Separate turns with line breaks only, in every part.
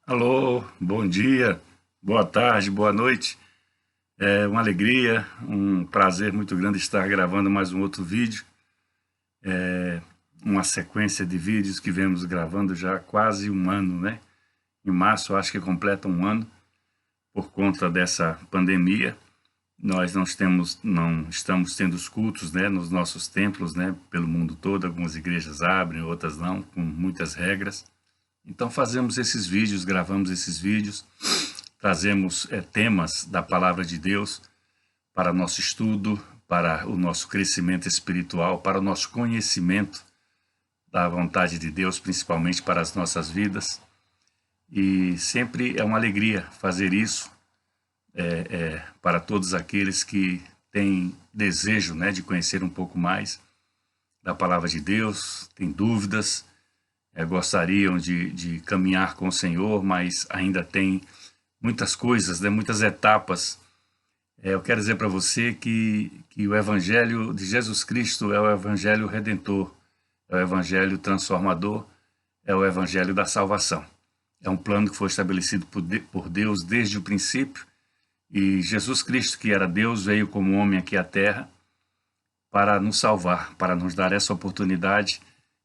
Alô, bom dia, boa tarde, boa noite. É uma alegria, um prazer muito grande estar gravando mais um outro vídeo. Uma sequência de vídeos que vemos gravando já há quase um ano, né? Em março, acho que completa um ano, por conta dessa pandemia. Nós não estamos tendo os cultos, né, nos nossos templos, né, pelo mundo todo. Algumas igrejas abrem, outras não, com muitas regras. Então fazemos esses vídeos, gravamos esses vídeos, trazemos temas da palavra de Deus para nosso estudo, para o nosso crescimento espiritual, para o nosso conhecimento da vontade de Deus, principalmente para as nossas vidas. E sempre é uma alegria fazer isso para todos aqueles que têm desejo, né, de conhecer um pouco mais da palavra de Deus, têm dúvidas, gostariam de caminhar com o Senhor, mas ainda tem muitas coisas, né, muitas etapas. Eu quero dizer para você que o Evangelho de Jesus Cristo é o Evangelho Redentor, é o Evangelho Transformador, é o Evangelho da salvação. É um plano que foi estabelecido por Deus desde o princípio, e Jesus Cristo, que era Deus, veio como homem aqui à Terra para nos salvar, para nos dar essa oportunidade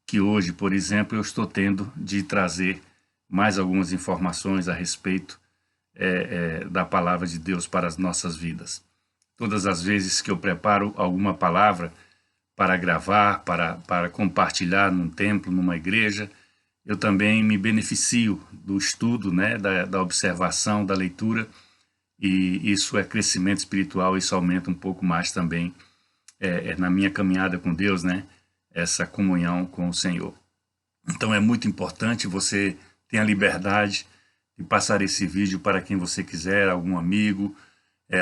que hoje, por exemplo, eu estou tendo de trazer mais algumas informações a respeito da palavra de Deus para as nossas vidas. Todas as vezes que eu preparo alguma palavra para gravar, para compartilhar num templo, numa igreja, eu também me beneficio do estudo, né, da observação, da leitura, e isso é crescimento espiritual. Isso aumenta um pouco mais também na minha caminhada com Deus, né, essa comunhão com o Senhor. Então é muito importante você ter a liberdade de passar esse vídeo para quem você quiser, algum amigo,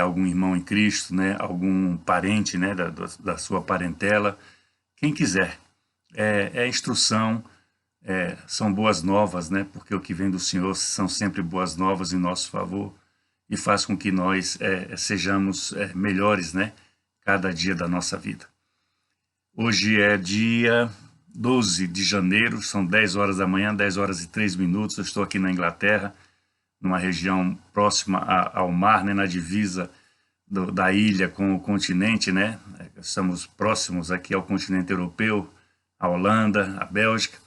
algum irmão em Cristo, né, algum parente, né, da sua parentela, quem quiser. É instrução, são boas novas, né, porque o que vem do Senhor são sempre boas novas em nosso favor, e faz com que nós sejamos melhores, né, cada dia da nossa vida. Hoje é dia 12 de janeiro, são 10 horas da manhã, 10 horas e 3 minutos, eu estou aqui na Inglaterra, numa região próxima ao mar, né, na divisa da ilha com o continente, né, estamos próximos aqui ao continente europeu, a Holanda, a Bélgica,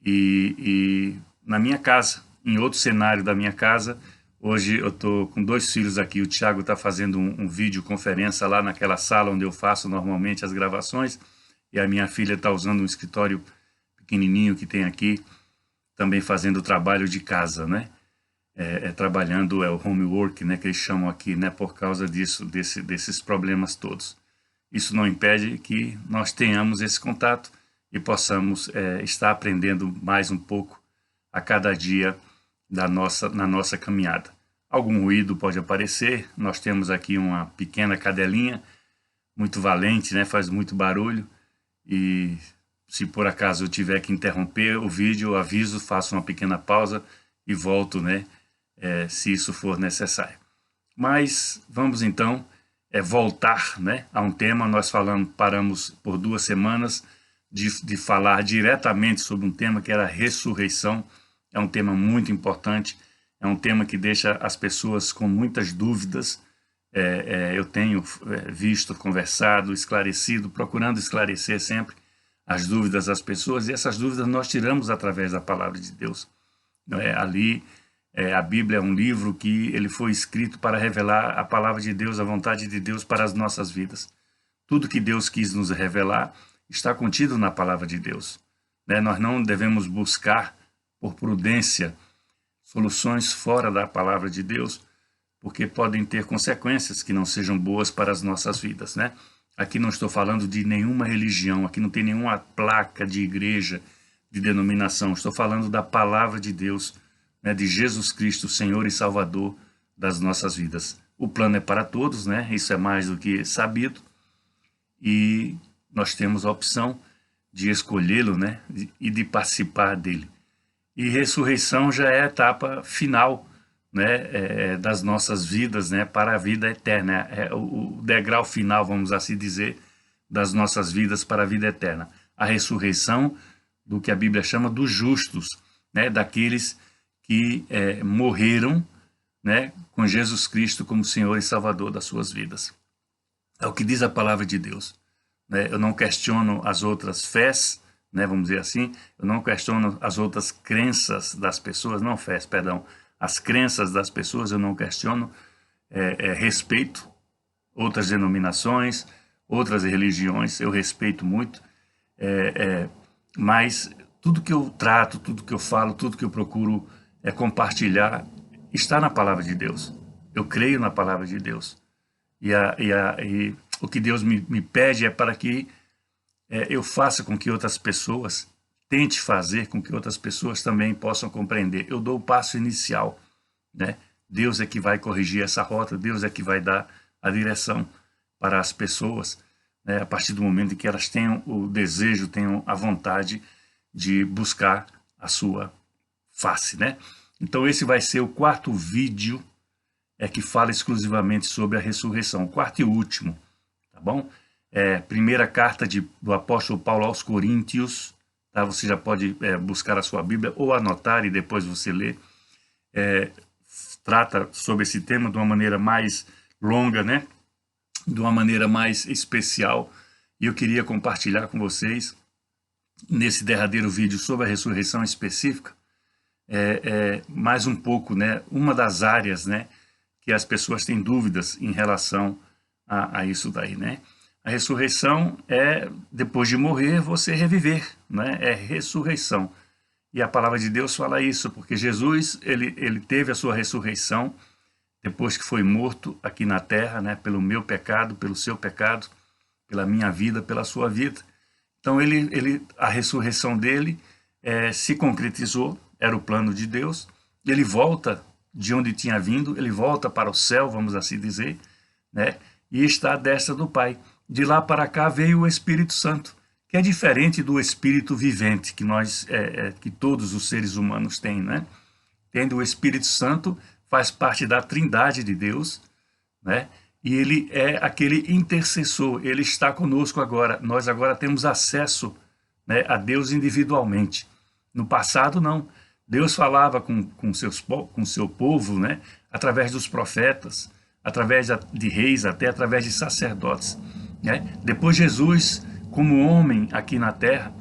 e na minha casa, em outro cenário da minha casa. Hoje eu estou com 2 filhos aqui, o Thiago está fazendo um videoconferência lá naquela sala onde eu faço normalmente as gravações, e a minha filha está usando um escritório pequenininho que tem aqui, também fazendo o trabalho de casa, né? Trabalhando, o homework, né, que eles chamam aqui, né, por causa desses problemas todos. Isso não impede que nós tenhamos esse contato e possamos estar aprendendo mais um pouco a cada dia na nossa caminhada. Algum ruído pode aparecer. Nós temos aqui uma pequena cadelinha, muito valente, né? Faz muito barulho, e se por acaso eu tiver que interromper o vídeo, eu aviso, faço uma pequena pausa e volto, né, se isso for necessário. Mas vamos então voltar, né, a um tema. Nós paramos por 2 semanas de falar diretamente sobre um tema que era a ressurreição. É um tema muito importante, é um tema que deixa as pessoas com muitas dúvidas. Eu tenho visto, conversado, esclarecido, procurando esclarecer sempre as dúvidas das pessoas, e essas dúvidas nós tiramos através da palavra de Deus. A Bíblia é um livro que ele foi escrito para revelar a palavra de Deus, a vontade de Deus para as nossas vidas. Tudo que Deus quis nos revelar está contido na palavra de Deus. Nós não devemos buscar, por prudência, soluções fora da palavra de Deus, porque podem ter consequências que não sejam boas para as nossas vidas, né? Aqui não estou falando de nenhuma religião, aqui não tem nenhuma placa de igreja, de denominação. Estou falando da palavra de Deus, né, de Jesus Cristo, Senhor e Salvador das nossas vidas. O plano é para todos, né? Isso é mais do que sabido, e nós temos a opção de escolhê-lo, né, e de participar dele. E ressurreição já é a etapa final, né, das nossas vidas, né, para a vida eterna. É o degrau final, vamos assim dizer, das nossas vidas para a vida eterna. A ressurreição do que a Bíblia chama dos justos, né, daqueles que morreram, né, com Jesus Cristo como Senhor e Salvador das suas vidas. É o que diz a palavra de Deus, né? Eu não questiono as outras fés, né, vamos dizer assim, eu não questiono as outras crenças das pessoas, não fés, perdão, as crenças das pessoas eu não questiono, respeito outras denominações, outras religiões, eu respeito muito, mas tudo que eu trato, tudo que eu falo, tudo que eu procuro compartilhar está na palavra de Deus. Eu creio na palavra de Deus. E o que Deus me pede é para que eu faça com que outras pessoas, tente fazer com que outras pessoas também possam compreender. Eu dou o passo inicial, né? Deus é que vai corrigir essa rota, Deus é que vai dar a direção para as pessoas, né? A partir do momento em que elas tenham o desejo, tenham a vontade de buscar a sua face, né? Então esse vai ser o quarto vídeo que fala exclusivamente sobre a ressurreição, o quarto e último, tá bom? Primeira carta do apóstolo Paulo aos Coríntios, tá? Você já pode buscar a sua Bíblia ou anotar e depois você lê. Trata sobre esse tema de uma maneira mais longa, né? De uma maneira mais especial. E eu queria compartilhar com vocês, nesse derradeiro vídeo sobre a ressurreição específica, mais um pouco, né? Uma das áreas, né, que as pessoas têm dúvidas em relação a isso daí, né? A ressurreição é, depois de morrer, você reviver, né? É ressurreição. E a palavra de Deus fala isso, porque Jesus, ele teve a sua ressurreição depois que foi morto aqui na terra, né? Pelo meu pecado, pelo seu pecado, pela minha vida, pela sua vida. Então, a ressurreição dele se concretizou, era o plano de Deus. Ele volta de onde tinha vindo, ele volta para o céu, vamos assim dizer, né? E está à destra do Pai. De lá para cá veio o Espírito Santo, que é diferente do Espírito vivente que todos os seres humanos têm, né? Tendo o Espírito Santo, faz parte da Trindade de Deus, né? E ele é aquele intercessor, ele está conosco agora. Nós agora temos acesso, né, a Deus individualmente. No passado, não. Deus falava com seu povo, né, através dos profetas, através de reis, até através de sacerdotes, né? Depois Jesus, como homem aqui na terra,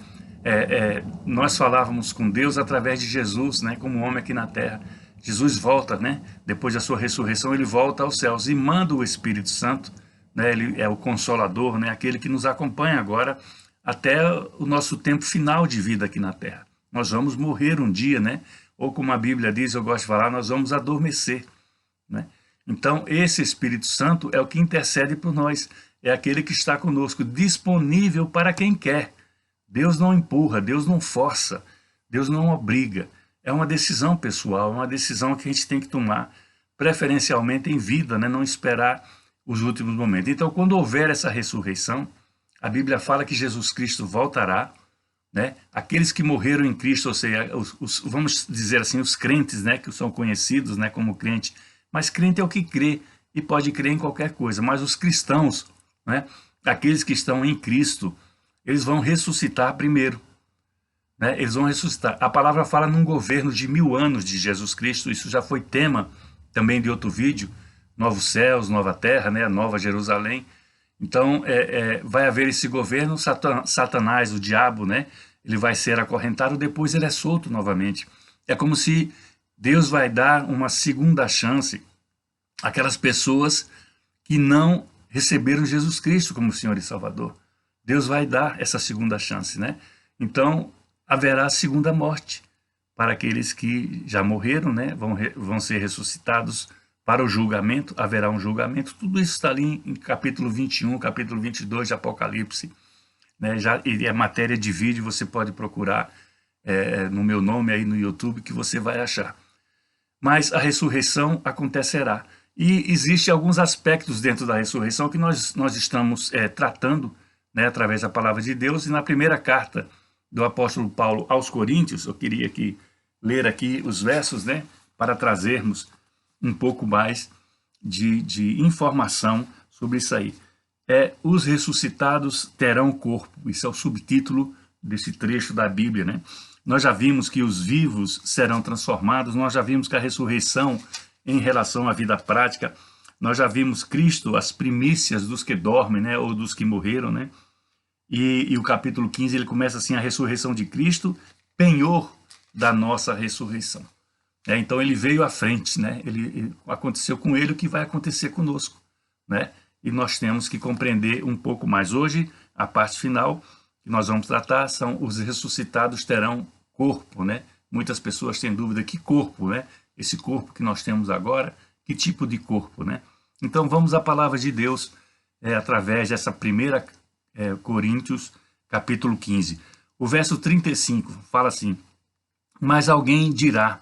nós falávamos com Deus através de Jesus, né, como homem aqui na terra. Jesus volta, né, depois da sua ressurreição, ele volta aos céus e manda o Espírito Santo, né, ele é o Consolador, né, aquele que nos acompanha agora até o nosso tempo final de vida aqui na terra. Nós vamos morrer um dia, né, ou como a Bíblia diz, eu gosto de falar, nós vamos adormecer, né? Então, esse Espírito Santo é o que intercede por nós, é aquele que está conosco, disponível para quem quer. Deus não empurra, Deus não força, Deus não obriga. É uma decisão pessoal, é uma decisão que a gente tem que tomar, preferencialmente em vida, né? Não esperar os últimos momentos. Então, quando houver essa ressurreição, a Bíblia fala que Jesus Cristo voltará, né? Aqueles que morreram em Cristo, ou seja, vamos dizer assim, os crentes, né? Que são conhecidos, né, como crente, mas crente é o que crê e pode crer em qualquer coisa, mas os cristãos, né? Aqueles que estão em Cristo, eles vão ressuscitar primeiro, né? Eles vão ressuscitar. A palavra fala num governo de 1000 anos de Jesus Cristo, isso já foi tema também de outro vídeo, novos céus, nova terra, né? Nova Jerusalém. Então, vai haver esse governo, Satanás, o diabo, né? Ele vai ser acorrentado, depois ele é solto novamente. É como se Deus vai dar uma segunda chance àquelas pessoas que não receberam Jesus Cristo como Senhor e Salvador. Deus vai dar essa segunda chance, né? Então, haverá segunda morte para aqueles que já morreram, né? Vão ser ressuscitados para o julgamento, haverá um julgamento. Tudo isso está ali em capítulo 21, capítulo 22 de Apocalipse, né? E é matéria de vídeo, você pode procurar no meu nome aí no YouTube que você vai achar. Mas a ressurreição acontecerá. E existem alguns aspectos dentro da ressurreição que nós estamos tratando, né, através da palavra de Deus. E na primeira carta do apóstolo Paulo aos Coríntios, eu queria ler aqui os versos, né, para trazermos um pouco mais de informação sobre isso aí. Os ressuscitados terão corpo. Isso é o subtítulo desse trecho da Bíblia, né? nós já vimos que os vivos serão transformados, nós já vimos que a ressurreição em relação à vida prática, nós já vimos Cristo, as primícias dos que dormem, né, ou dos que morreram, né? E o capítulo 15, ele começa assim, a ressurreição de Cristo, penhor da nossa ressurreição. Então ele veio à frente, né? Aconteceu com ele o que vai acontecer conosco, né? E nós temos que compreender um pouco mais. Hoje, a parte final que nós vamos tratar são os ressuscitados terão corpo, né? Muitas pessoas têm dúvida, que corpo, né? Esse corpo que nós temos agora, que tipo de corpo, né? Então vamos à palavra de Deus através dessa primeira Coríntios, capítulo 15. O verso 35 fala assim: mas alguém dirá,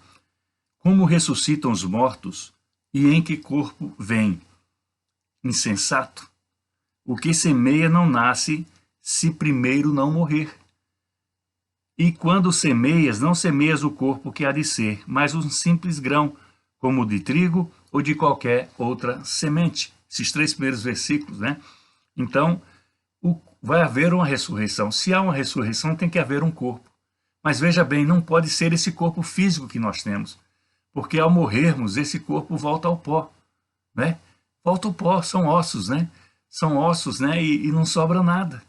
como ressuscitam os mortos e em que corpo vêm? Insensato! O que semeia não nasce se primeiro não morrer. E quando semeias, não semeias o corpo que há de ser, mas um simples grão, como o de trigo ou de qualquer outra semente. Esses 3 primeiros versículos, né? Então, vai haver uma ressurreição. Se há uma ressurreição, tem que haver um corpo. Mas veja bem, não pode ser esse corpo físico que nós temos, porque ao morrermos, esse corpo volta ao pó, né? Volta ao pó, são ossos, né? São ossos, né? E não sobra nada.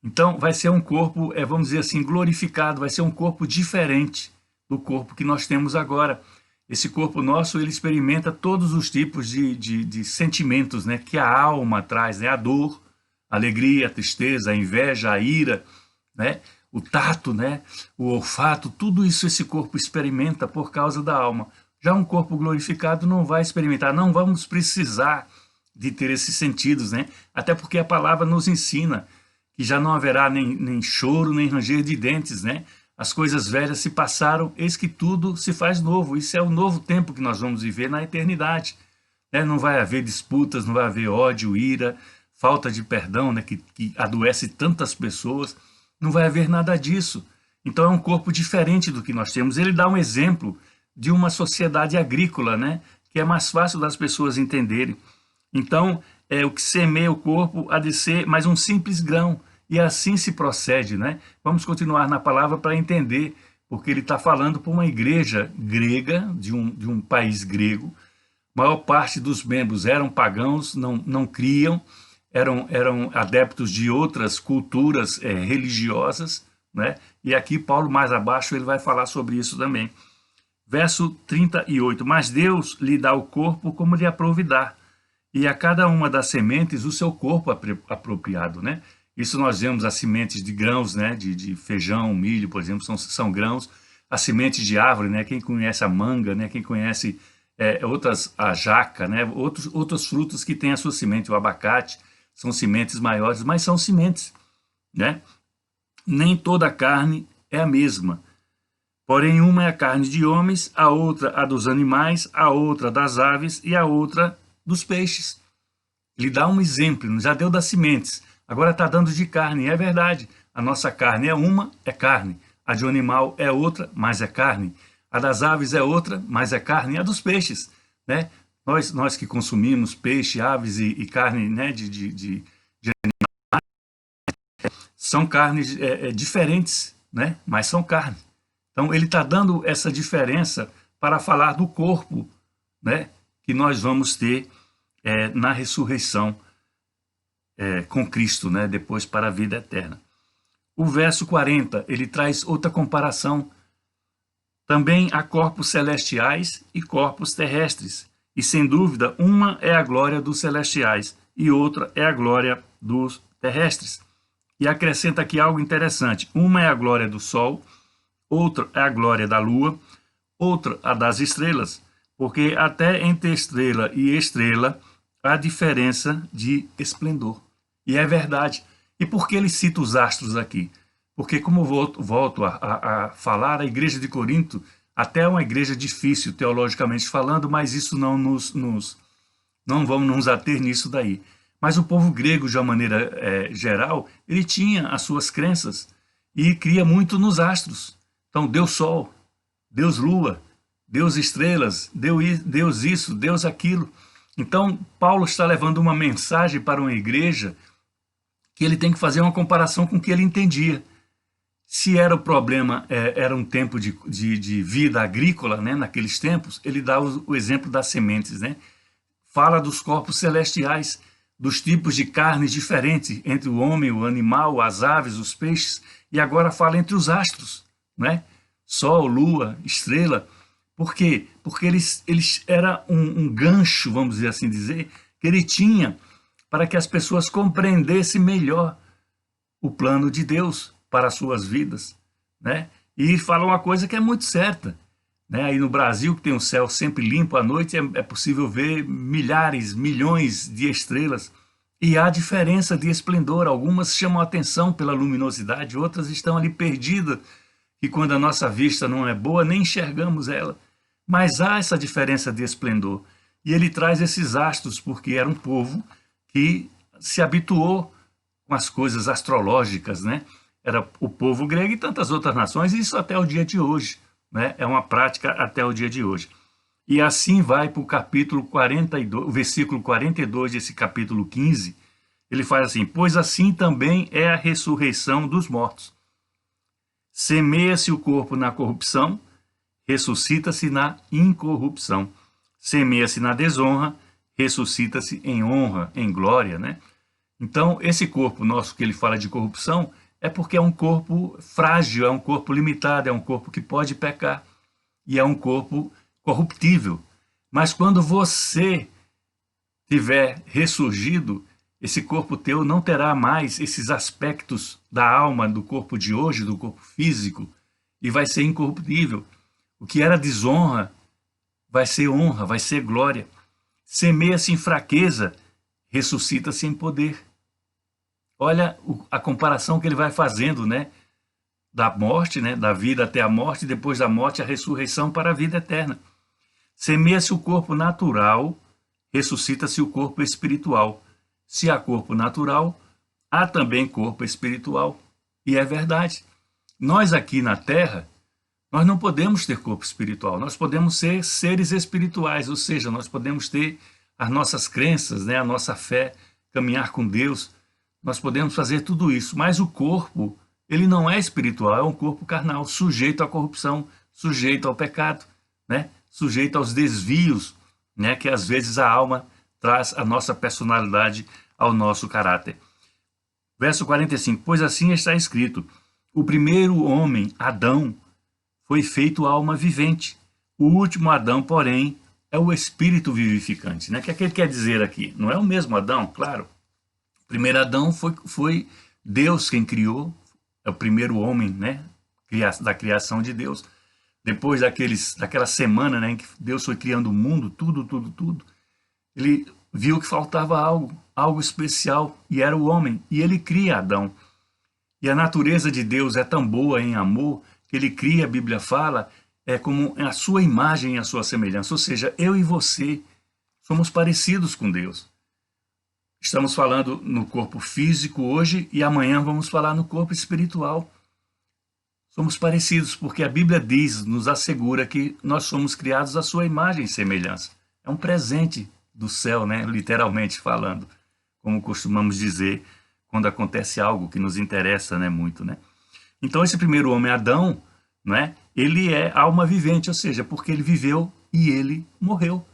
Então, vai ser um corpo, vamos dizer assim, glorificado, vai ser um corpo diferente do corpo que nós temos agora. Esse corpo nosso, ele experimenta todos os tipos de sentimentos, né? Que a alma traz, né? A dor, a alegria, a tristeza, a inveja, a ira, né? O tato, né? O olfato, tudo isso esse corpo experimenta por causa da alma. Já um corpo glorificado não vai experimentar, não vamos precisar de ter esses sentidos, né? Até porque a palavra nos ensina que já não haverá nem choro, nem ranger de dentes, né? As coisas velhas se passaram, eis que tudo se faz novo. Isso é o novo tempo que nós vamos viver na eternidade, né? Não vai haver disputas, não vai haver ódio, ira, falta de perdão, né? que adoece tantas pessoas. Não vai haver nada disso. Então é um corpo diferente do que nós temos. Ele dá um exemplo de uma sociedade agrícola, né? Que é mais fácil das pessoas entenderem. Então, o que semeia o corpo há de ser mais um simples grão, e assim se procede, né? Vamos continuar na palavra para entender, porque ele está falando para uma igreja grega, de um país grego. A maior parte dos membros eram pagãos, não criam, eram adeptos de outras culturas religiosas, né? E aqui Paulo, mais abaixo, ele vai falar sobre isso também. Verso 38, mas Deus lhe dá o corpo como lhe aprouvidar, e a cada uma das sementes o seu corpo apropriado, né? Isso nós vemos as sementes de grãos, né? De feijão, milho, por exemplo, são grãos. As sementes de árvore, né? Quem conhece a manga, né? Quem conhece a jaca, né? Outros frutos que têm a sua semente, o abacate, são sementes maiores, mas são sementes, né? Nem toda a carne é a mesma. Porém, uma é a carne de homens, a outra a dos animais, a outra das aves e a outra dos peixes. Ele dá um exemplo, já deu das sementes, agora está dando de carne, é verdade. A nossa carne é uma, é carne. A de um animal é outra, mas é carne. A das aves é outra, mas é carne. E a dos peixes, né? Nós que consumimos peixe, aves e carne, né, de animais, são carnes diferentes, né? Mas são carne. Então ele está dando essa diferença para falar do corpo, né? Que nós vamos ter na ressurreição com Cristo, né? Depois para a vida eterna. O verso 40, ele traz outra comparação. Também há corpos celestiais e corpos terrestres, e sem dúvida uma é a glória dos celestiais e outra é a glória dos terrestres. E acrescenta aqui algo interessante: uma é a glória do sol, outra é a glória da lua, outra a das estrelas, porque até entre estrela e estrela há diferença de esplendor. E é verdade. E por que ele cita os astros aqui? Porque, como volto a falar, a igreja de Corinto até é uma igreja difícil, teologicamente falando, mas isso não vamos nos ater nisso daí. Mas o povo grego, de uma maneira geral, ele tinha as suas crenças e cria muito nos astros. Então, Deus Sol, Deus Lua, Deus Estrelas, Deus isso, Deus aquilo. Então, Paulo está levando uma mensagem para uma igreja que ele tem que fazer uma comparação com o que ele entendia. Se era o problema, era um tempo de vida agrícola, né, naqueles tempos, ele dá o exemplo das sementes, né? Fala dos corpos celestiais, dos tipos de carne diferentes entre o homem, o animal, as aves, os peixes, e agora fala entre os astros, né? Sol, lua, estrela. Por quê? Porque eles era um gancho, vamos dizer assim dizer, que ele tinha para que as pessoas compreendessem melhor o plano de Deus para as suas vidas, né? E fala uma coisa que é muito certa, né? Aí no Brasil, que tem o céu sempre limpo à noite, é possível ver milhares, milhões de estrelas, e há diferença de esplendor. Algumas chamam a atenção pela luminosidade, outras estão ali perdidas, e quando a nossa vista não é boa, nem enxergamos ela. Mas há essa diferença de esplendor. E ele traz esses astros, porque era um povo que se habituou com as coisas astrológicas, né? Era o povo grego e tantas outras nações, e isso até o dia de hoje, né? É uma prática até o dia de hoje. E assim vai para o capítulo 42, o versículo 42 desse capítulo 15, ele faz assim: pois assim também é a ressurreição dos mortos. Semeia-se o corpo na corrupção, ressuscita-se na incorrupção. Semeia-se na desonra, ressuscita-se em honra, em glória, né? Então, esse corpo nosso que ele fala de corrupção é porque é um corpo frágil, é um corpo limitado, é um corpo que pode pecar e é um corpo corruptível. Mas quando você tiver ressurgido, esse corpo teu não terá mais esses aspectos da alma, do corpo de hoje, do corpo físico, e vai ser incorruptível. O que era desonra vai ser honra, vai ser glória. Semeia-se em fraqueza, ressuscita-se em poder. Olha a comparação que ele vai fazendo, né? Da morte, né? Da vida até a morte, depois da morte a ressurreição para a vida eterna. Semeia-se o corpo natural, ressuscita-se o corpo espiritual. Se há corpo natural, há também corpo espiritual. E é verdade. Nós aqui na Terra, nós não podemos ter corpo espiritual, nós podemos ser seres espirituais, ou seja, nós podemos ter as nossas crenças, né? A nossa fé, caminhar com Deus, nós podemos fazer tudo isso, mas o corpo, ele não é espiritual, é um corpo carnal, sujeito à corrupção, sujeito ao pecado, né? Sujeito aos desvios, né? Que às vezes a alma traz a nossa personalidade ao nosso caráter. Verso 45, pois assim está escrito: o primeiro homem, Adão, foi feito alma vivente. O último Adão, porém, é o espírito vivificante, né? O que é que ele quer dizer aqui? Não é o mesmo Adão, claro. O primeiro Adão foi Deus quem criou, é o primeiro homem, né? Da criação de Deus. Depois daquela semana, né, em que Deus foi criando o mundo, tudo, ele viu que faltava algo especial, e era o homem, e ele cria Adão. E a natureza de Deus é tão boa em amor, que ele cria, a Bíblia fala, é como a sua imagem e a sua semelhança. Ou seja, eu e você somos parecidos com Deus. Estamos falando no corpo físico hoje e amanhã vamos falar no corpo espiritual. Somos parecidos porque a Bíblia diz, nos assegura que nós somos criados à sua imagem e semelhança. É um presente do céu, né? Literalmente falando, como costumamos dizer quando acontece algo que nos interessa, né, muito, né? Então esse primeiro homem, Adão, né, ele é alma vivente, ou seja, porque ele viveu e ele morreu.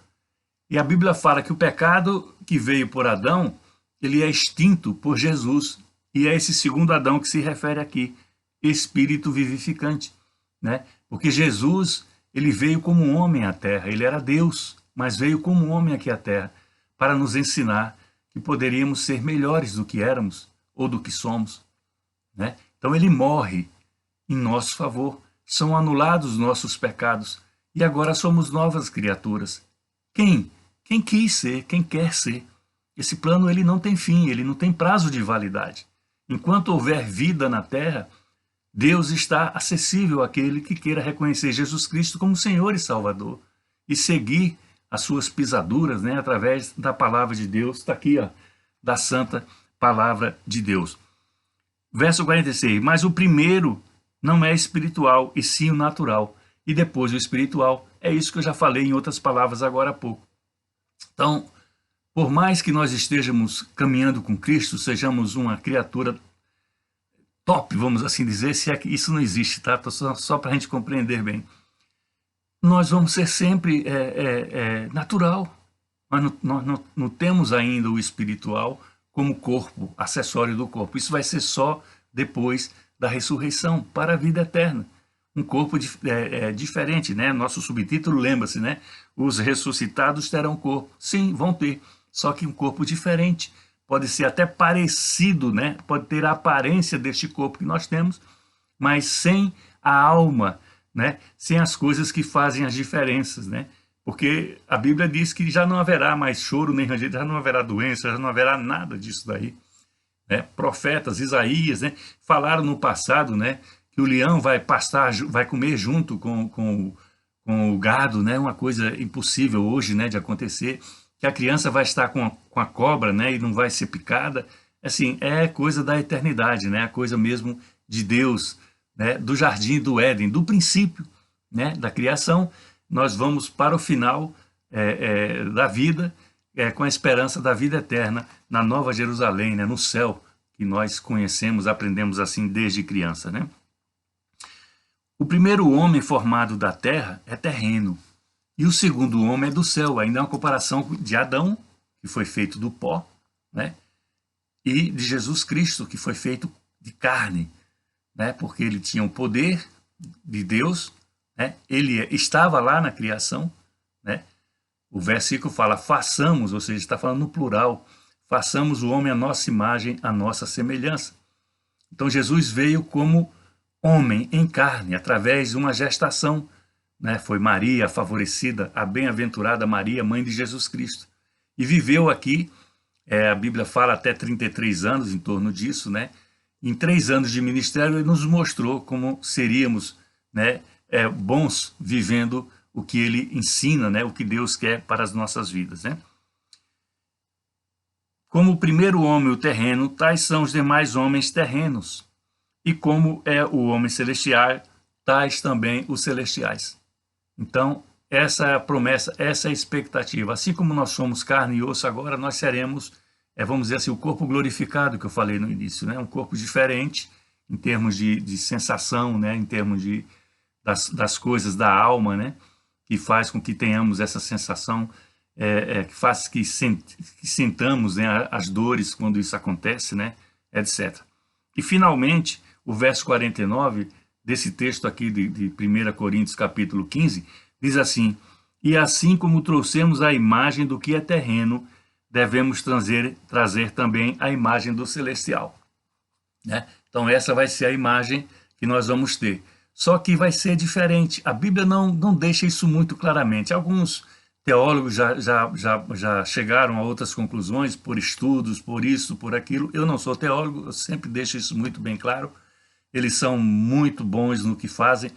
E a Bíblia fala que o pecado que veio por Adão, ele é extinto por Jesus. E é esse segundo Adão que se refere aqui, espírito vivificante, né? Porque Jesus, ele veio como um homem à terra, ele era Deus, mas veio como um homem aqui à terra para nos ensinar que poderíamos ser melhores do que éramos ou do que somos, né? Então ele morre em nosso favor, são anulados nossos pecados e agora somos novas criaturas. Quem quis ser, quem quer ser. Esse plano ele não tem fim, ele não tem prazo de validade. Enquanto houver vida na terra, Deus está acessível àquele que queira reconhecer Jesus Cristo como Senhor e Salvador e seguir as suas pisaduras, né, através da palavra de Deus. Está aqui, ó, da santa palavra de Deus. Verso 46, mas o primeiro não é espiritual, e sim o natural. E depois o espiritual. É isso que eu já falei em outras palavras agora há pouco. Então, por mais que nós estejamos caminhando com Cristo, sejamos uma criatura top, vamos assim dizer, se é que isso não existe, tá? Só para a gente compreender bem. Nós vamos ser sempre natural. Nós não temos ainda o espiritual como corpo, acessório do corpo. Isso vai ser só depois da ressurreição, para a vida eterna. Um corpo diferente, né? Nosso subtítulo, lembra-se, né? Os ressuscitados terão corpo. Sim, vão ter, só que um corpo diferente. Pode ser até parecido, né? Pode ter a aparência deste corpo que nós temos, mas sem a alma, né? Sem as coisas que fazem as diferenças, né? Porque a Bíblia diz que já não haverá mais choro nem ranger, já não haverá doença, já não haverá nada disso daí. Né? Profetas, Isaías, né? Falaram no passado, né? Que o leão vai pastar, vai comer junto com o gado, né? Uma coisa impossível hoje, né? De acontecer. Que a criança vai estar com a cobra, né? E não vai ser picada. Assim, é coisa da eternidade, né? A coisa mesmo de Deus, né? Do jardim do Éden, do princípio, né? Da criação. Nós vamos para o final da vida, com a esperança da vida eterna na Nova Jerusalém, né, no céu, que nós conhecemos, aprendemos assim desde criança. Né? O primeiro homem formado da terra é terreno, e o segundo homem é do céu. Ainda é uma comparação de Adão, que foi feito do pó, né, e de Jesus Cristo, que foi feito de carne, né, porque ele tinha o poder de Deus, né? Ele estava lá na criação, né? O versículo fala, façamos, ou seja, está falando no plural, façamos o homem à nossa imagem, à nossa semelhança. Então Jesus veio como homem em carne, através de uma gestação, né? Foi Maria a favorecida, a bem-aventurada Maria, mãe de Jesus Cristo. E viveu aqui, a Bíblia fala até 33 anos em torno disso, né? Em 3 anos de ministério ele nos mostrou como seríamos, né? Bons vivendo o que ele ensina, né? O que Deus quer para as nossas vidas. Né? Como o primeiro homem, o terreno, tais são os demais homens terrenos. E como é o homem celestial, tais também os celestiais. Então, essa é a promessa, essa é a expectativa. Assim como nós somos carne e osso agora, nós seremos, vamos dizer assim, o corpo glorificado que eu falei no início. Né? Um corpo diferente em termos de sensação, né? Em termos das coisas da alma, né? Que faz com que tenhamos essa sensação, que faz que sintamos, né, as dores quando isso acontece, né, etc. E, finalmente, o verso 49 desse texto aqui de 1 Coríntios, capítulo 15, diz assim, e assim como trouxemos a imagem do que é terreno, devemos trazer também a imagem do celestial. Né? Então, essa vai ser a imagem que nós vamos ter. Só que vai ser diferente. A Bíblia não deixa isso muito claramente. Alguns teólogos já chegaram a outras conclusões por estudos, por isso, por aquilo. Eu não sou teólogo, eu sempre deixo isso muito bem claro. Eles são muito bons no que fazem,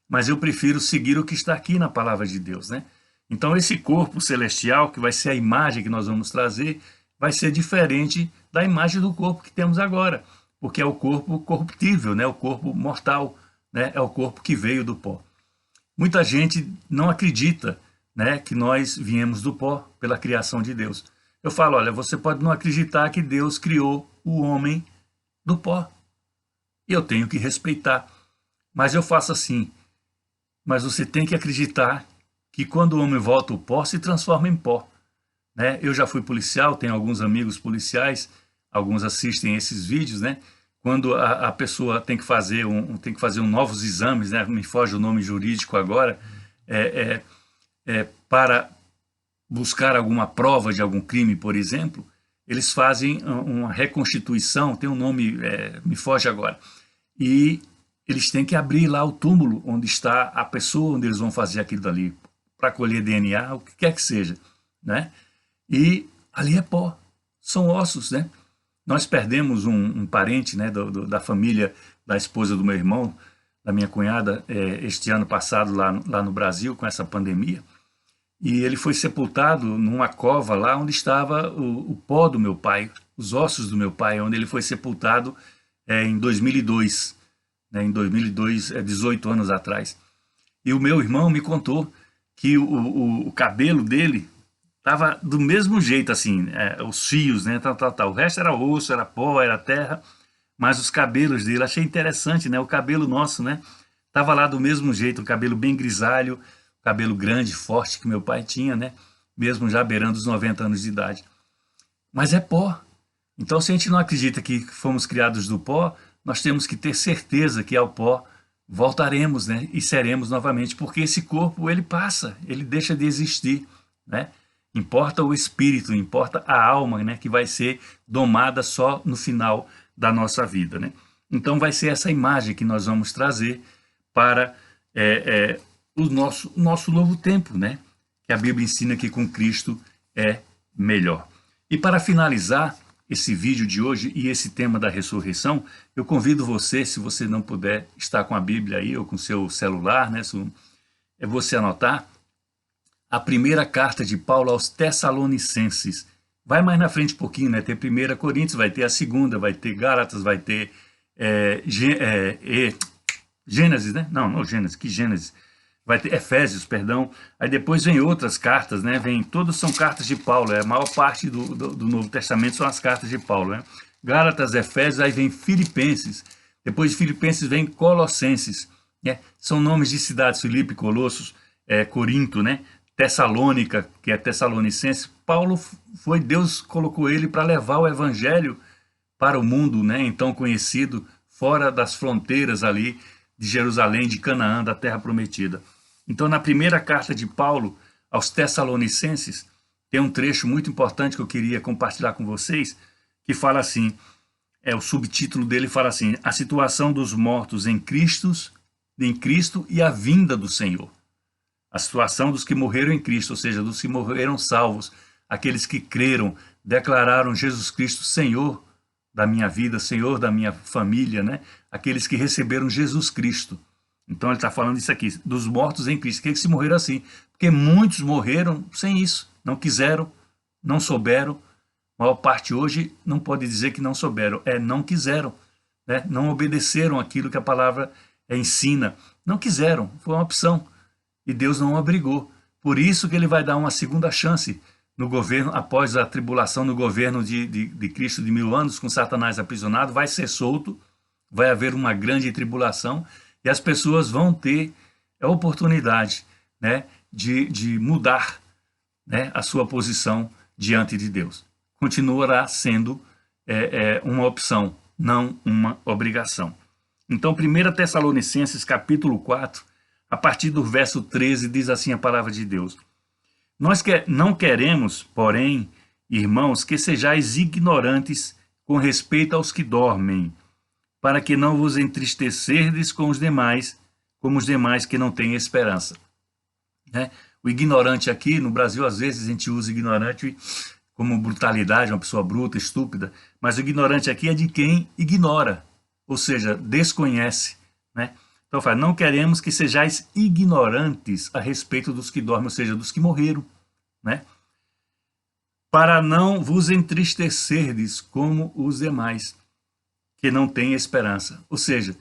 mas eu prefiro seguir o que está aqui na palavra de Deus. Né? Então esse corpo celestial, que vai ser a imagem que nós vamos trazer, vai ser diferente da imagem do corpo que temos agora, porque é o corpo corruptível, né? O corpo mortal. Né, é o corpo que veio do pó. Muita gente não acredita, né, que nós viemos do pó pela criação de Deus. Eu falo, olha, você pode não acreditar que Deus criou o homem do pó. E eu tenho que respeitar. Mas eu faço assim. Mas você tem que acreditar que quando o homem volta ao pó, se transforma em pó. Né? Eu já fui policial, tenho alguns amigos policiais, alguns assistem esses vídeos, né? Quando a pessoa tem que fazer novos exames, né? Me foge o nome jurídico agora, para buscar alguma prova de algum crime, por exemplo, eles fazem uma reconstituição, tem um nome, me foge agora, e eles têm que abrir lá o túmulo onde está a pessoa, onde eles vão fazer aquilo dali, para colher DNA, o que quer que seja, né? E ali é pó, são ossos, né? Nós perdemos um parente, né, da família da esposa do meu irmão, da minha cunhada, este ano passado lá no Brasil, com essa pandemia. E ele foi sepultado numa cova lá onde estava o pó do meu pai, os ossos do meu pai, onde ele foi sepultado em 2002. Né, em 2002, 18 anos atrás. E o meu irmão me contou que o cabelo dele estava do mesmo jeito, assim, os fios, né, tal. O resto era osso, era pó, era terra, mas os cabelos dele, achei interessante, né? O cabelo nosso, né? Tava lá do mesmo jeito, o cabelo bem grisalho, cabelo grande, forte que meu pai tinha, né? Mesmo já beirando os 90 anos de idade. Mas é pó. Então, se a gente não acredita que fomos criados do pó, nós temos que ter certeza que ao pó voltaremos, né? E seremos novamente, porque esse corpo, ele passa, ele deixa de existir, né? Importa o espírito, importa a alma, né? Que vai ser domada só no final da nossa vida, né? Então, vai ser essa imagem que nós vamos trazer para o nosso novo tempo, né? Que a Bíblia ensina que com Cristo é melhor. E para finalizar esse vídeo de hoje e esse tema da ressurreição, eu convido você, se você não puder estar com a Bíblia aí ou com seu celular, né? É você anotar a primeira carta de Paulo aos Tessalonicenses. Vai mais na frente um pouquinho, né? Tem 1 Coríntios, vai ter a segunda, vai ter Gálatas, vai ter Gênesis, né? Não Gênesis, que Gênesis? Vai ter Efésios, perdão. Aí depois vem outras cartas, né? Todas são cartas de Paulo. A maior parte do Novo Testamento são as cartas de Paulo, né? Gálatas, Efésios, aí vem Filipenses. Depois de Filipenses vem Colossenses, né? São nomes de cidades: Filipe, Colossos, Corinto, né? Tessalônica, que é Tessalonicense. Paulo Deus colocou ele para levar o evangelho para o mundo, né? Então conhecido, fora das fronteiras ali de Jerusalém, de Canaã, da terra prometida. Então, na primeira carta de Paulo aos Tessalonicenses, tem um trecho muito importante que eu queria compartilhar com vocês, que fala assim, o subtítulo dele fala assim: a situação dos mortos em Cristo e a vinda do Senhor. A situação dos que morreram em Cristo, ou seja, dos que morreram salvos, aqueles que creram, declararam Jesus Cristo Senhor da minha vida, Senhor da minha família, né? Aqueles que receberam Jesus Cristo. Então ele está falando isso aqui, dos mortos em Cristo, que se morreram assim, porque muitos morreram sem isso, não quiseram, não souberam. A maior parte hoje não pode dizer que não souberam, não quiseram, né? Não obedeceram aquilo que a palavra ensina, não quiseram, foi uma opção, e Deus não obrigou. Por isso que ele vai dar uma segunda chance no governo, após a tribulação, no governo de Cristo de 1000 anos, com Satanás aprisionado, vai ser solto, vai haver uma grande tribulação, e as pessoas vão ter a oportunidade, né, de mudar, né, a sua posição diante de Deus. Continuará sendo uma opção, não uma obrigação. Então, 1 Tessalonicenses, capítulo 4, a partir do verso 13, diz assim a palavra de Deus: nós não queremos, porém, irmãos, que sejais ignorantes com respeito aos que dormem, para que não vos entristecerdes com os demais, como os demais que não têm esperança. Né? O ignorante aqui, no Brasil, às vezes a gente usa ignorante como brutalidade, uma pessoa bruta, estúpida, mas o ignorante aqui é de quem ignora, ou seja, desconhece, né? Então fala, não queremos que sejais ignorantes a respeito dos que dormem, ou seja, dos que morreram, né? Para não vos entristecerdes como os demais, que não têm esperança. Ou seja,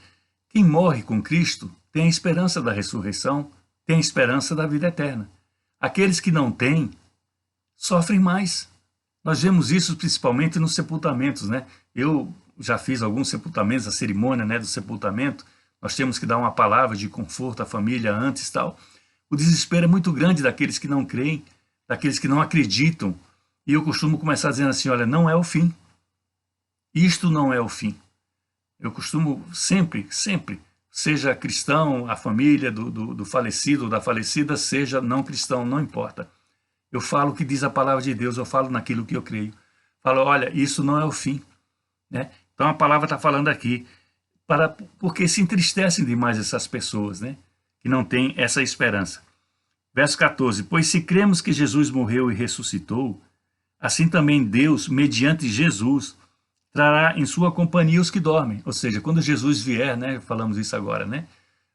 quem morre com Cristo tem a esperança da ressurreição, tem a esperança da vida eterna. Aqueles que não têm, sofrem mais. Nós vemos isso principalmente nos sepultamentos, né? Eu já fiz alguns sepultamentos, a cerimônia, né, do sepultamento. Nós temos que dar uma palavra de conforto à família antes e tal. O desespero é muito grande daqueles que não creem, daqueles que não acreditam. E eu costumo começar dizendo assim, olha, não é o fim. Isto não é o fim. Eu costumo sempre, seja cristão, a família do falecido ou da falecida, seja não cristão, não importa. Eu falo o que diz a palavra de Deus, eu falo naquilo que eu creio. Falo, olha, isso não é o fim. Né? Então a palavra está falando aqui, porque se entristecem demais essas pessoas, né? Que não têm essa esperança. Verso 14, pois se cremos que Jesus morreu e ressuscitou, assim também Deus, mediante Jesus, trará em sua companhia os que dormem. Ou seja, quando Jesus vier, né, falamos isso agora, né,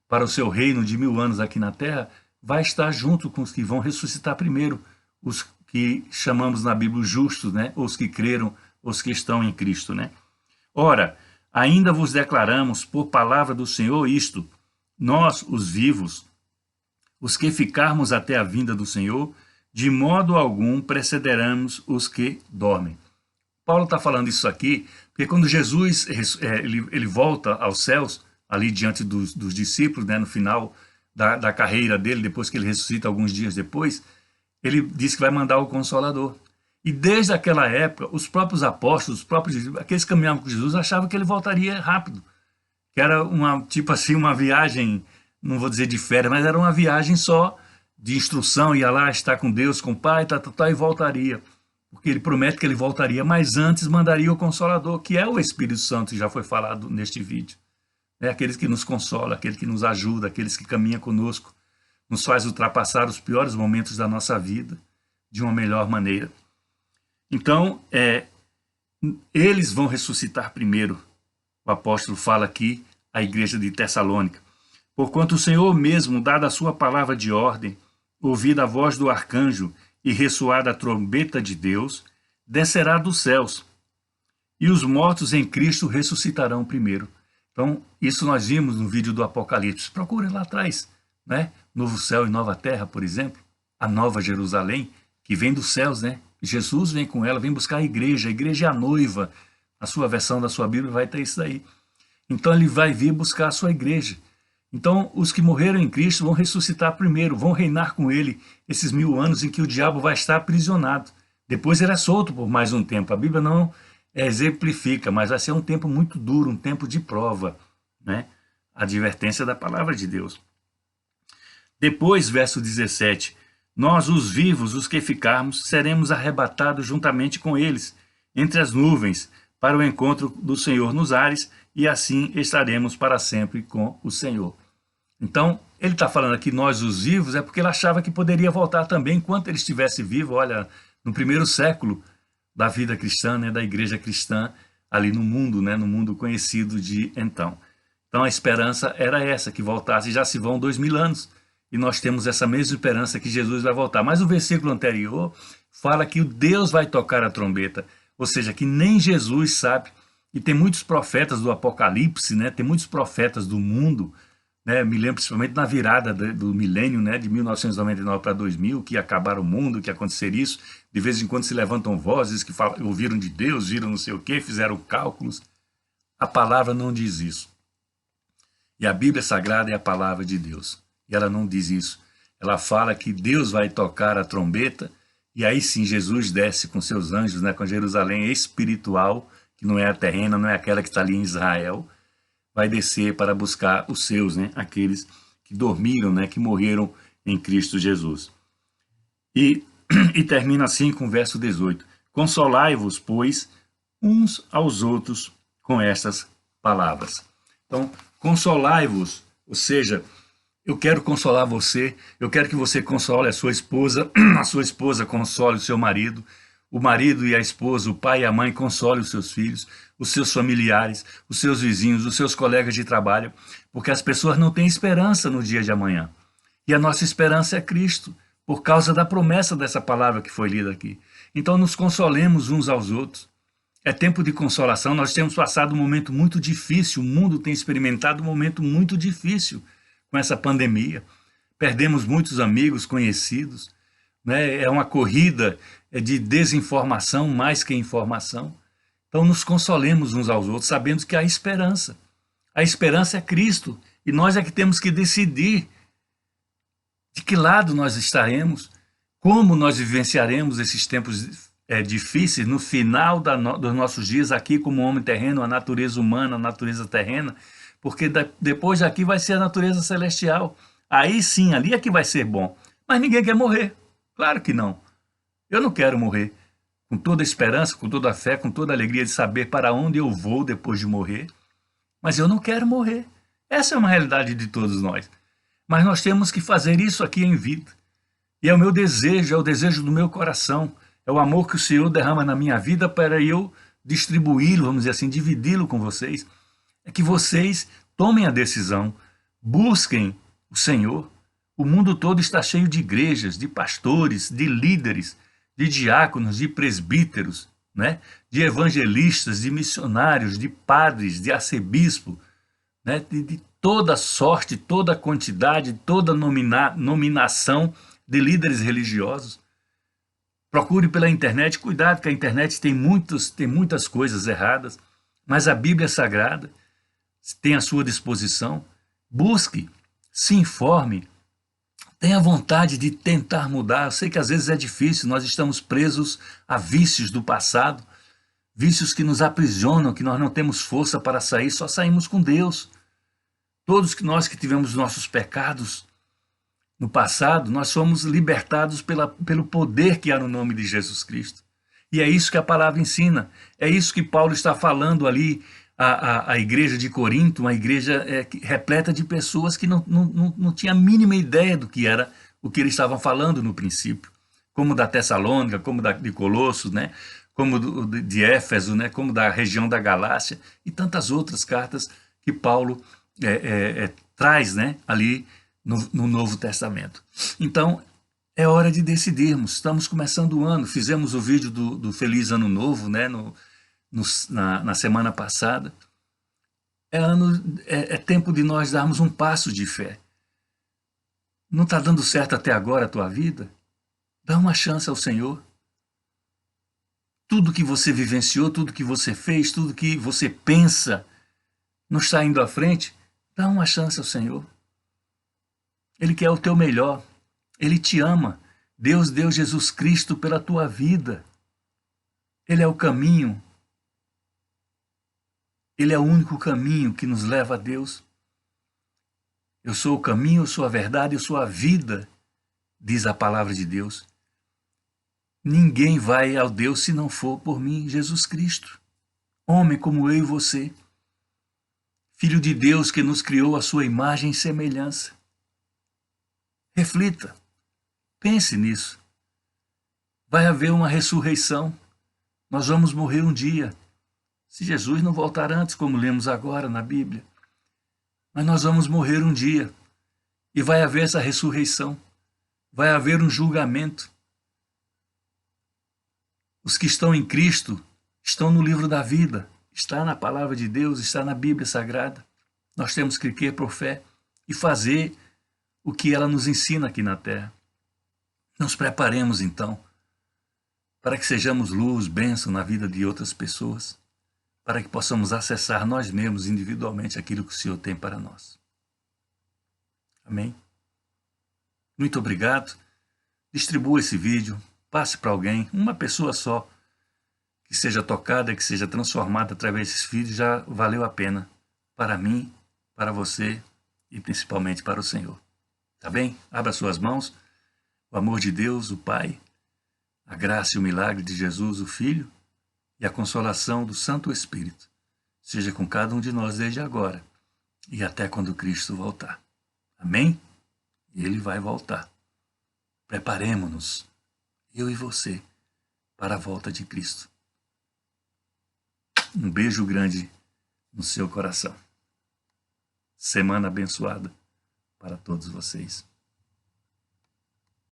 para o seu reino de 1000 anos aqui na terra, vai estar junto com os que vão ressuscitar primeiro, os que chamamos na Bíblia os justos, né, os que creram, os que estão em Cristo, né. Ora, ainda vos declaramos por palavra do Senhor isto, nós, os vivos, os que ficarmos até a vinda do Senhor, de modo algum precederemos os que dormem. Paulo está falando isso aqui, porque quando Jesus ele volta aos céus, ali diante dos discípulos, né, no final da carreira dele, depois que ele ressuscita alguns dias depois, ele diz que vai mandar o Consolador. E desde aquela época, os próprios apóstolos, aqueles que caminhavam com Jesus, achavam que ele voltaria rápido, que era tipo assim, uma viagem, não vou dizer de férias, mas era uma viagem só de instrução, ia lá estar com Deus, com o Pai, e voltaria. Porque ele promete que ele voltaria, mas antes mandaria o Consolador, que é o Espírito Santo, que já foi falado neste vídeo. É aqueles que nos consola, aquele que nos ajuda, aqueles que caminham conosco, nos faz ultrapassar os piores momentos da nossa vida de uma melhor maneira. Então, eles vão ressuscitar primeiro. O apóstolo fala aqui, a igreja de Tessalônica. Porquanto o Senhor mesmo, dada a sua palavra de ordem, ouvida a voz do arcanjo e ressoada a trombeta de Deus, descerá dos céus, e os mortos em Cristo ressuscitarão primeiro. Então, isso nós vimos no vídeo do Apocalipse. Procure lá atrás, né? Novo céu e nova terra, por exemplo. A nova Jerusalém, que vem dos céus, né? Jesus vem com ela, vem buscar a igreja é a noiva. A sua versão da sua Bíblia vai ter isso daí. Então, ele vai vir buscar a sua igreja. Então, os que morreram em Cristo vão ressuscitar primeiro, vão reinar com ele esses 1000 anos em que o diabo vai estar aprisionado. Depois ele é solto por mais um tempo. A Bíblia não exemplifica, mas vai ser um tempo muito duro, um tempo de prova, né? A advertência da palavra de Deus. Depois, verso 17, nós, os vivos, os que ficarmos, seremos arrebatados juntamente com eles, entre as nuvens, para o encontro do Senhor nos ares, e assim estaremos para sempre com o Senhor. Então, ele está falando aqui, nós os vivos, é porque ele achava que poderia voltar também enquanto ele estivesse vivo, olha, no primeiro século da vida cristã, né, da igreja cristã, ali no mundo, né, no mundo conhecido de então. Então, a esperança era essa, que voltasse, já se vão 2000 anos, e nós temos essa mesma esperança que Jesus vai voltar. Mas o versículo anterior fala que o Deus vai tocar a trombeta, ou seja, que nem Jesus sabe. E tem muitos profetas do Apocalipse, né? Tem muitos profetas do mundo, né? Me lembro principalmente na virada do milênio, né? De 1999 para 2000, que ia acabar o mundo, que ia acontecer isso. De vez em quando se levantam vozes que ouviram de Deus, viram não sei o quê, fizeram cálculos. A palavra não diz isso. E a Bíblia Sagrada é a palavra de Deus. E ela não diz isso. Ela fala que Deus vai tocar a trombeta, e aí sim Jesus desce com seus anjos, né? Com Jerusalém espiritual, que não é a terrena, não é aquela que está ali em Israel, vai descer para buscar os seus, né? Aqueles que dormiram, né? Que morreram em Cristo Jesus. E termina assim com o verso 18. Consolai-vos, pois, uns aos outros com estas palavras. Então, consolai-vos, ou seja, eu quero consolar você, eu quero que você console a sua esposa console o seu marido, o marido e a esposa, o pai e a mãe consolem os seus filhos, os seus familiares, os seus vizinhos, os seus colegas de trabalho, porque as pessoas não têm esperança no dia de amanhã. E a nossa esperança é Cristo, por causa da promessa dessa palavra que foi lida aqui. Então nos consolemos uns aos outros. É tempo de consolação, nós temos passado um momento muito difícil, o mundo tem experimentado um momento muito difícil com essa pandemia. Perdemos muitos amigos, conhecidos, né? É uma corrida de desinformação mais que informação. Então nos consolemos uns aos outros, sabendo que há esperança. A esperança é Cristo, e nós é que temos que decidir de que lado nós estaremos, como nós vivenciaremos esses tempos difíceis no final dos nossos dias aqui como homem terreno, a natureza humana, a natureza terrena, porque depois daqui vai ser a natureza celestial. Aí sim, ali é que vai ser bom. Mas ninguém quer morrer. Claro que não. Eu não quero morrer. Com toda a esperança, com toda a fé, com toda a alegria de saber para onde eu vou depois de morrer. Mas eu não quero morrer. Essa é uma realidade de todos nós. Mas nós temos que fazer isso aqui em vida. E é o meu desejo, é o desejo do meu coração. É o amor que o Senhor derrama na minha vida para eu distribuí-lo, vamos dizer assim, dividi-lo com vocês. É que vocês tomem a decisão, busquem o Senhor. O mundo todo está cheio de igrejas, de pastores, de líderes, de diáconos, de presbíteros, né? De evangelistas, de missionários, de padres, de arcebispo, né? De toda sorte, toda quantidade, toda nominação de líderes religiosos. Procure pela internet, cuidado que a internet tem muitas coisas erradas, mas a Bíblia Sagrada tem à sua disposição. Busque, se informe, tenha vontade de tentar mudar. Eu sei que às vezes é difícil, nós estamos presos a vícios do passado, vícios que nos aprisionam, que nós não temos força para sair, só saímos com Deus. Todos nós que tivemos nossos pecados no passado, nós somos libertados pelo poder que há no nome de Jesus Cristo. E é isso que a palavra ensina, é isso que Paulo está falando ali, a igreja de Corinto, uma igreja repleta de pessoas que não tinha a mínima ideia do que era o que eles estavam falando no princípio, como da Tessalônica, como de Colossos, né? Como de Éfeso, né? Como da região da Galácia, e tantas outras cartas que Paulo traz, né? Ali no Novo Testamento. Então, é hora de decidirmos. Estamos começando o ano, fizemos o vídeo do Feliz Ano Novo, né? Na semana passada. É tempo de nós darmos um passo de fé. Não está dando certo até agora a tua vida? Dá uma chance ao Senhor. Tudo que você vivenciou, tudo que você fez, tudo que você pensa não está indo à frente, dá uma chance ao Senhor. Ele quer o teu melhor. Ele te ama. Deus deu Jesus Cristo pela tua vida. Ele é o caminho. Ele é o único caminho que nos leva a Deus. Eu sou o caminho, eu sou a verdade, eu sou a vida, diz a palavra de Deus. Ninguém vai ao Deus se não for por mim, Jesus Cristo. Homem como eu e você. Filho de Deus que nos criou à sua imagem e semelhança. Reflita. Pense nisso. Vai haver uma ressurreição. Nós vamos morrer um dia. Se Jesus não voltar antes, como lemos agora na Bíblia. Mas nós vamos morrer um dia. E vai haver essa ressurreição. Vai haver um julgamento. Os que estão em Cristo estão no livro da vida. Está na palavra de Deus, está na Bíblia Sagrada. Nós temos que crer por fé e fazer o que ela nos ensina aqui na terra. Nos preparemos, então, para que sejamos luz, bênção na vida de outras pessoas, para que possamos acessar nós mesmos individualmente aquilo que o Senhor tem para nós. Amém? Muito obrigado. Distribua esse vídeo, passe para alguém, uma pessoa só, que seja tocada, que seja transformada através desses vídeos, já valeu a pena. Para mim, para você e principalmente para o Senhor. Tá bem? Abra suas mãos. O amor de Deus, o Pai, a graça e o milagre de Jesus, o Filho, e a consolação do Santo Espírito, seja com cada um de nós desde agora e até quando Cristo voltar. Amém? Ele vai voltar. Preparemo-nos, eu e você, para a volta de Cristo. Um beijo grande no seu coração. Semana abençoada para todos vocês.